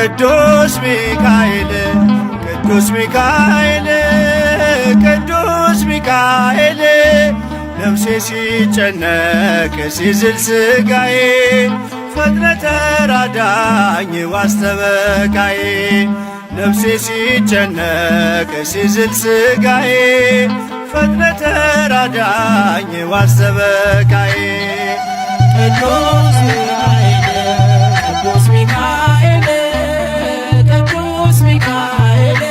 ቅዱስ ሚካኤል ቅዱስ ሚካኤል ቅዱስ ሚካኤል ነፍሴ ሲጨነቅ ሲዝል ሥጋዬ ፈጥነ ተራዳኝ ዋስተበቃዬ ነፍሴ ሲጨነቅ ሲዝል ሥጋዬ ፈጥነ ተራዳኝ ዋስተበቃዬ ቅዱስ ሚካኤል ቅዱስ ሚካኤል ቅዱስ ሚካኤል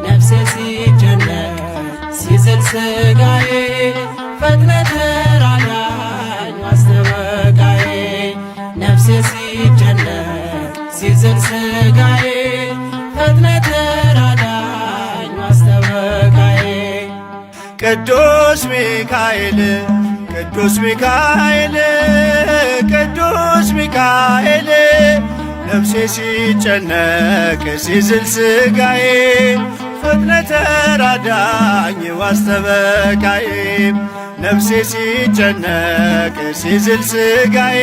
ነፍሴ ሲጨነቅ ሲዝል ሥጋዬ ፈጥነ ተራዳኝ ዋስተበቃዬ ነፍሴ ሲጨነቅ ሲዝል ሥጋዬ ፈጥነ ተራዳኝ ዋስተበቃዬ ቅዱስ ሚካኤል ቅዱስ ሚካኤል ቅዱስ ሚካኤል ነፍሴ ሲጨነቅ ሲዝል ሥጋዬ ፈጥነ ተራዳኝ ዋስተበቃዬ ነፍሴ ሲጨነቅ ሲዝል ሥጋዬ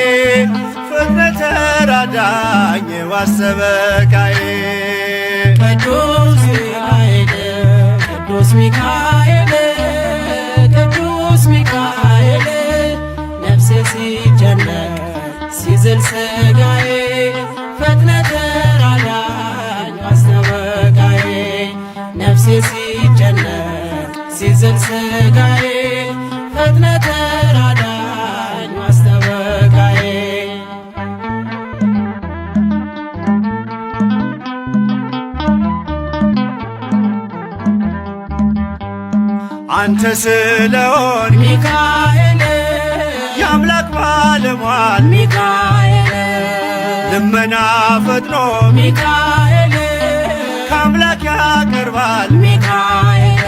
ፈጥነ ተራዳኝ ዋስተበቃዬ ቅዱስ ሚካኤል ቅዱስ ሚካኤል ቅዱስ ሚካኤል ነፍሴ ሲጨነቅ ሲዝል ሥጋዬ ፈጥነ ተራዳኝ ዋስተበቃዬ ነፍሴ ሲጨነቅ ሲዝል ሥጋዬ ፈጥነ ተራዳኝ ዋስተበቃዬ አንተ ስለሆን ሚካኤል የአምላክ ባለሟል ሚካኤል ልመና ፈጥኖ ሚካኤል ከአምላክ ያቀርባል ሚካኤል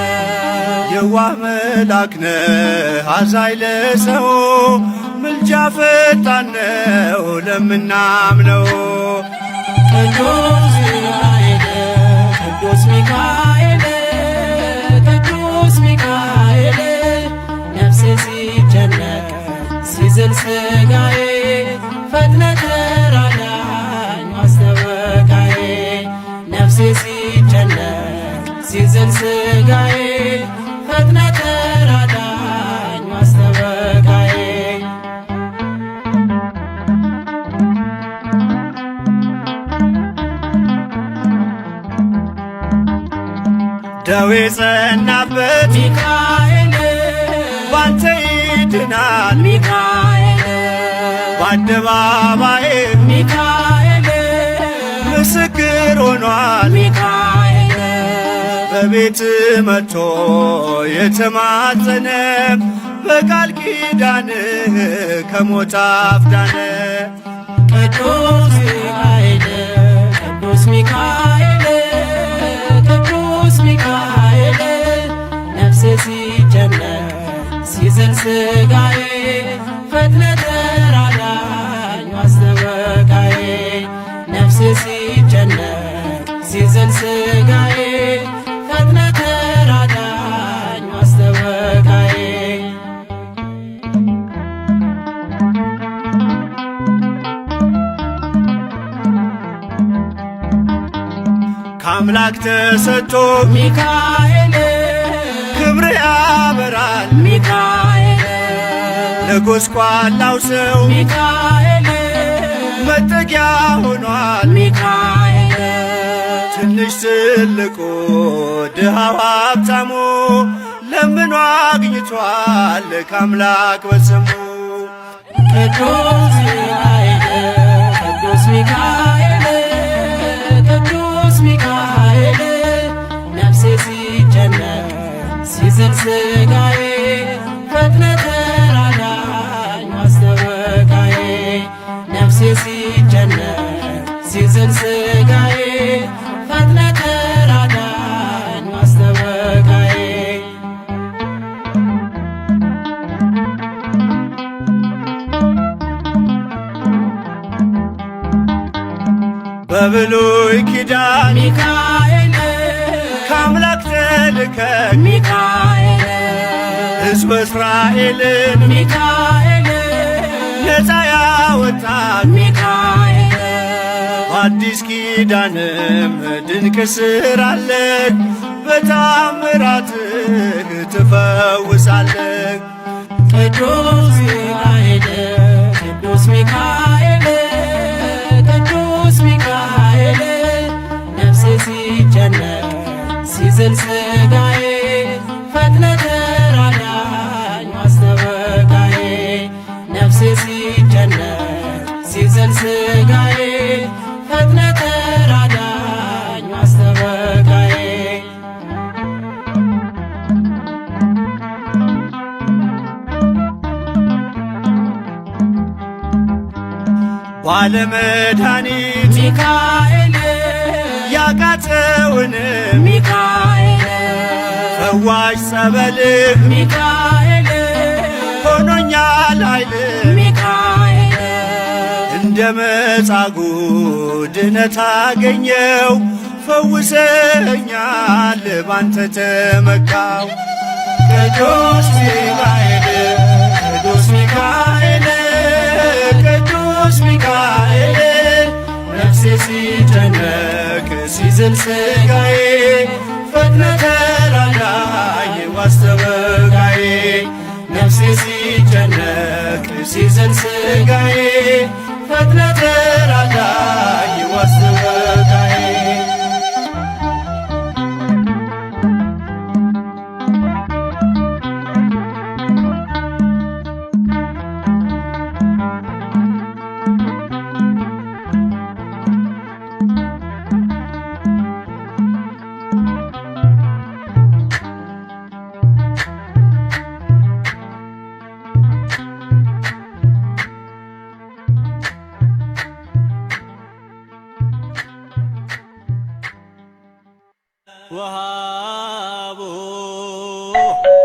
የዋህ መልአክ ነህ አዛኝ ለሰው ምልጃ ፈጣን ነው ለምናምነው ቅዱስ ሚካኤል ቅዱስ ሚካኤል ቅዱስ ሚካኤል ነፍሴ ሲጨነቅ ሲዝል ሥጋዬ ፈጥነ ተራዳኝ ዋስተበቃዬ ነፍሴ ሲጨነቅ ሲዝል ሥጋዬ ፈጥነ ተራዳኝ ዋስተበቃዬ ደዌ ጸናበት ሚካኤል ባንተ ይድናል ሚካኤል በአደባባይ ሚካኤል ምስክር ሆኗል ሚካኤል በቤት መጥቶ የተማጸነ በቃል ኪዳንህ ከሞት አፍዳነ ቅዱስ ሚካኤል ቅዱስ ሚካኤል ቅዱስ ሚካኤል ነፍሴ ሲጨነቅ ሲዝል ሥጋዬ ፈጥነ ተራዳኝ ዋስተበቃዬ ነፍሴ ሲጨነቅ ሲዝል ሥጋዬ ፈጥነ ተራዳኝ ዋስተበቃዬ ከአምላክ ተሰጥቶ ሚካኤል ክብር ያበራል ሚካኤል ለጎስቋላው ሰው ሚካኤል መጠጊያ ሆኗል ሚካኤል ትንሽ ትልቁ ድሃው ሀብታሙ ለምኖ አግኝቷል ከአምላክ በስሙ ቅዱስ ሚካኤል ቅዱስ ሚካኤል ቅዱስ ሚካኤል ነፍሴ ሲጨነቅ ሲዝል ሥጋዬ ፈጥነ ተራዳኝ ዋስተበቃዬ ነፍሴ ሲጨነቅ ሲዝል ሥጋዬ ፈጥነ ተራዳኝ ዋስተበቃዬ በብሉይ ኪዳን ሚካኤል ከአምላክ ተልከህ ሚካኤል ሕዝበ እስራኤልን ሚካኤል ነፃ ያወጣህ ሚካኤል በአዲስ ኪዳንም ድንቅ ስራለህ፣ በታምራትህ ትፈውሳለህ። ቅዱስ ሚካኤል ቅዱስ ሚካኤል ቅዱስ ሚካኤል ነፍሴ ሲጨነቅ ሲዝል ሥጋዬ ፈጥነህ ተራዳኝ ማስተበቃዬ ነፍሴ ሲጨነቅ ሲዝል ሥጋዬ ፈጥነህ ተራዳኝ ማስተበቃዬ ባለመድኃኒት ሚካኤል ያቃተውንም ሚካኤል ፈዋሽ ጸበልህ ሚካኤል ሆኖኛል ኃይልህ ሚካኤል እንደ መጻጉዕ ድነት አገኘው ፈውሰኛል ባንተ ተመካው። ቅዱስ ሚካኤል ቅዱስ ሚካኤል ቅዱስ ሚካኤል ነፍሴ ሲጨነቅ ሲዝል ሥጋዬ ፈጥነህ ተራዳኝ ማስተበቃዬ ነፍሴ ሲጨነቅ ሲዝል ሥጋዬ ፈጥነህ ተራዳኝ ማስተበቃዬ وهابوا